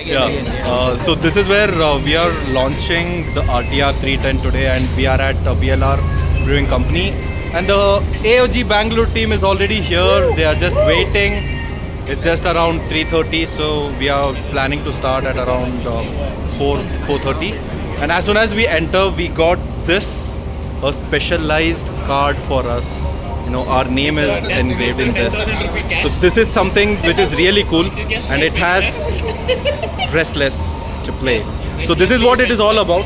Yeah. So this is where we are launching the RTR 310 today, and we are at BLR Brewing Company. And the AOG Bangalore team is already here. They are just waiting. It's just around 3:30, so we are planning to start at around 4:30. And as soon as we enter, we got this a specialized card for us. You know, our name is engraved in this. So this is something which is really cool, and it has Restless to play. So this is what it is all about.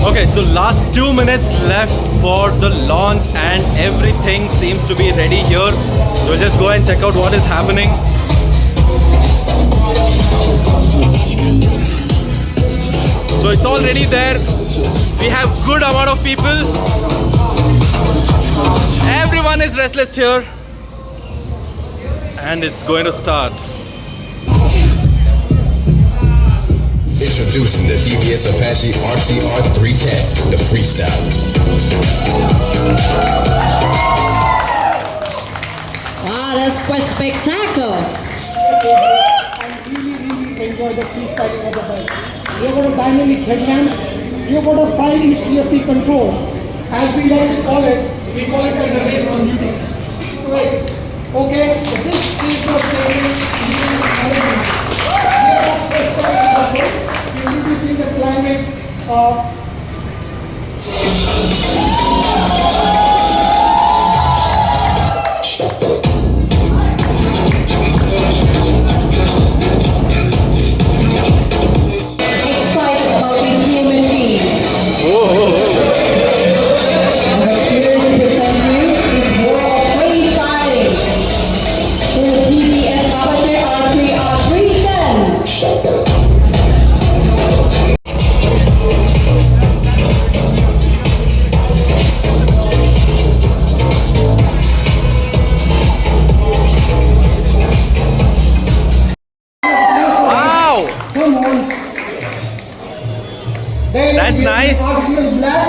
Okay, so last 2 minutes left for the launch and everything seems to be ready here. So we'll just go and check out what is happening. So it's already there. We have good amount of people. Everyone is restless here. And it's going to start. Introducing the TBS Apache RTR 310, the freestyle. Wow, that's quite spectacular. I really enjoy the freestyling of the bike. We have got a dynamic headlamp. We have got a fine history of the control. As we like to call it, we call it as a race on duty. Right. Okay, so this is the segment. Introducing the climate Excited about this human being. I'm here to present you this world of freestyling. To the TBS Apache RTR 310. Wow! come on. Then That's we have nice. the Arsenal Black,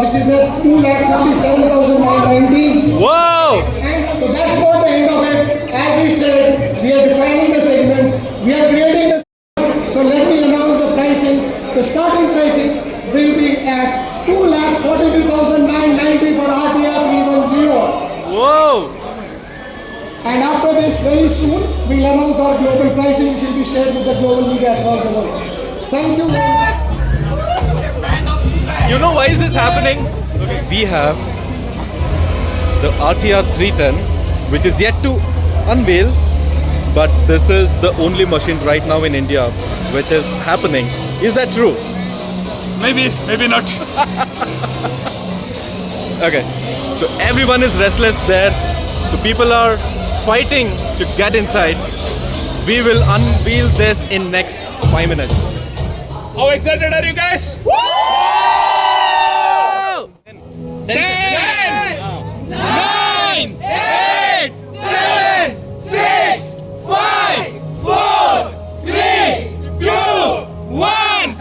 which is at 2,47,990. Whoa! And so that's not the end of it. As we said, we are defining the segment. We are creating the. So let me announce the pricing. The starting pricing will be at 2,42,990 for RTR 310. Whoa! And after this, very soon, we'll announce our global pricing, which will be shared with the global media across the world. Thank you very much. You know why is this happening? We have the RTR 310, which is yet to unveil, but this is the only machine right now in India which is happening. Is that true? Maybe not. Okay, so everyone is restless there. So people are fighting to get inside. We will unveil this in next 5 minutes. How excited are you guys? 10, 9, 8, 7, 6, 5, 4, 3, 2, 1.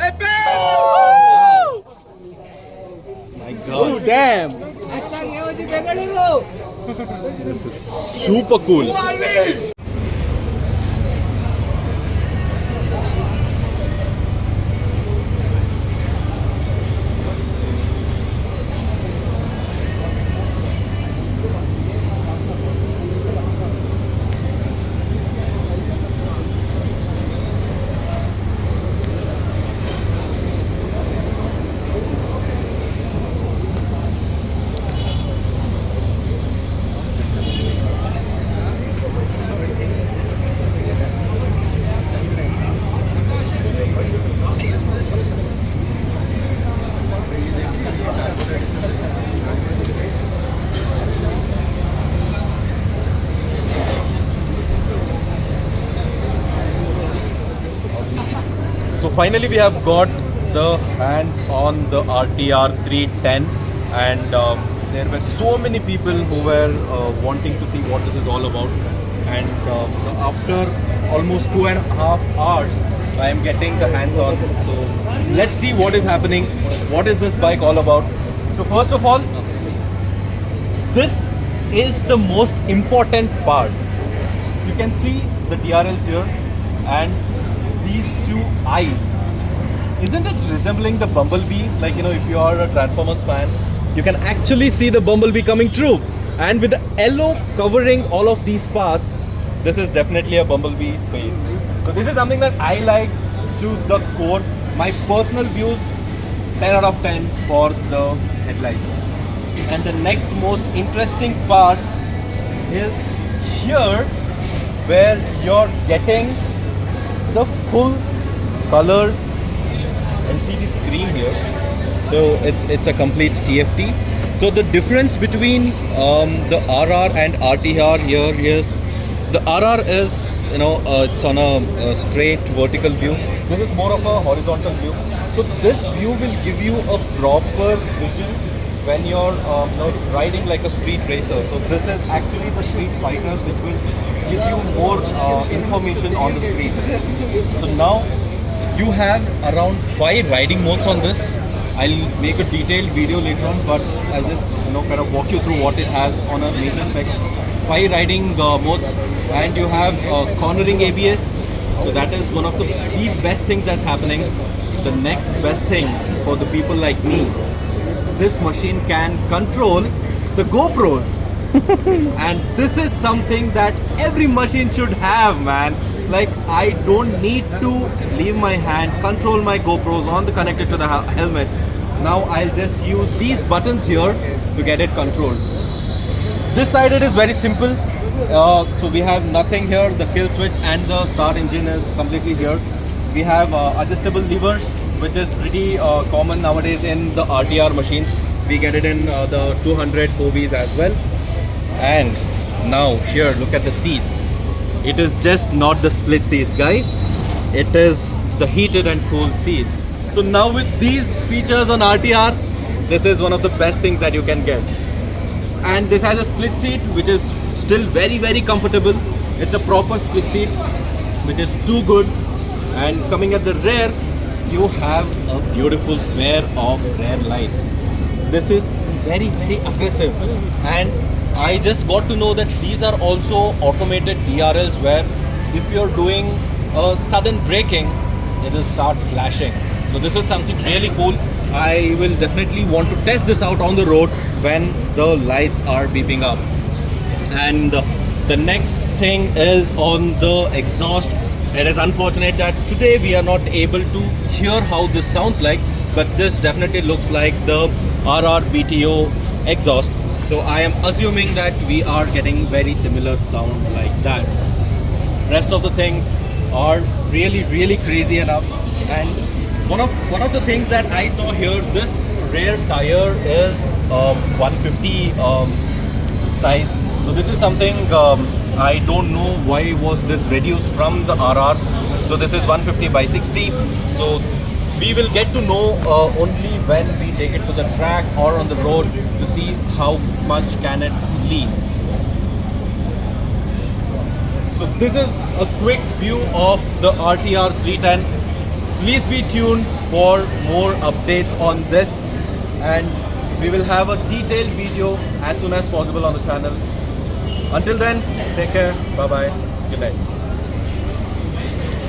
My God. Damn. This is super cool. So finally we have got the hands on the RTR 310, and there were so many people who were wanting to see what this is all about. and after almost 2.5 hours I am getting the hands on. So let's see what is happening, what is this bike all about. So first of all, this is the most important part. You can see the DRLs here and these two eyes. Isn't it resembling the Bumblebee? Like, you know, if you are a Transformers fan, you can actually see the Bumblebee coming true. And with the yellow covering all of these parts, this is definitely a Bumblebee's face. So this is something that I like to the core. My personal views, 10 out of 10 for the headlights. And the next most interesting part is here, where you're getting the full color LCD screen here. So it's a complete TFT. So the difference between the RR and RTR here is the RR is, you know, it's on a straight vertical view. This is more of a horizontal view. So this view will give you a proper vision when you're riding like a street racer. So this is actually the Street Fighters, which will give you more information on the screen. So now you have around 5 riding modes on this. I'll make a detailed video later on, but I'll just kind of walk you through what it has on a major specs. 5 riding modes, and you have cornering ABS. So that is one of the best things that's happening. The next best thing for the people like me, this machine can control the GoPros. And this is something that every machine should have, man. Like, I don't need to leave my hand, control my GoPros on the connected to the helmet. Now I'll just use these buttons here to get it controlled. This side it is very simple. So we have nothing here. The kill switch and the start engine is completely here. We have adjustable levers, which is pretty common nowadays in the RTR machines. We get it in the 200 4Bs as well. And now here, look at the seats. It is just not the split seats, guys. It is the heated and cooled seats. So now with these features on RTR, this is one of the best things that you can get. And this has a split seat, which is still very, very comfortable. It's a proper split seat, which is too good. And coming at the rear, you have a beautiful pair of rear lights. This is very, very aggressive. And I just got to know that these are also automated DRLs, where if you're doing a sudden braking, it will start flashing. So this is something really cool. I will definitely want to test this out on the road when the lights are beeping up. And the next thing is on the exhaust. It is unfortunate that today we are not able to hear how this sounds like, but this definitely looks like the RR BTO exhaust. So I am assuming that we are getting very similar sound like that. Rest of the things are really, really crazy enough. And one of the things that I saw here, this rear tire is 150 size. So this is something I don't know why was this reduced from the RR. So this is 150 by 60. So we will get to know only when we take it to the track or on the road to see how much can it lean. So this is a quick view of the RTR 310. Please be tuned for more updates on this, and we will have a detailed video as soon as possible on the channel. Until then, take care, bye bye, good night.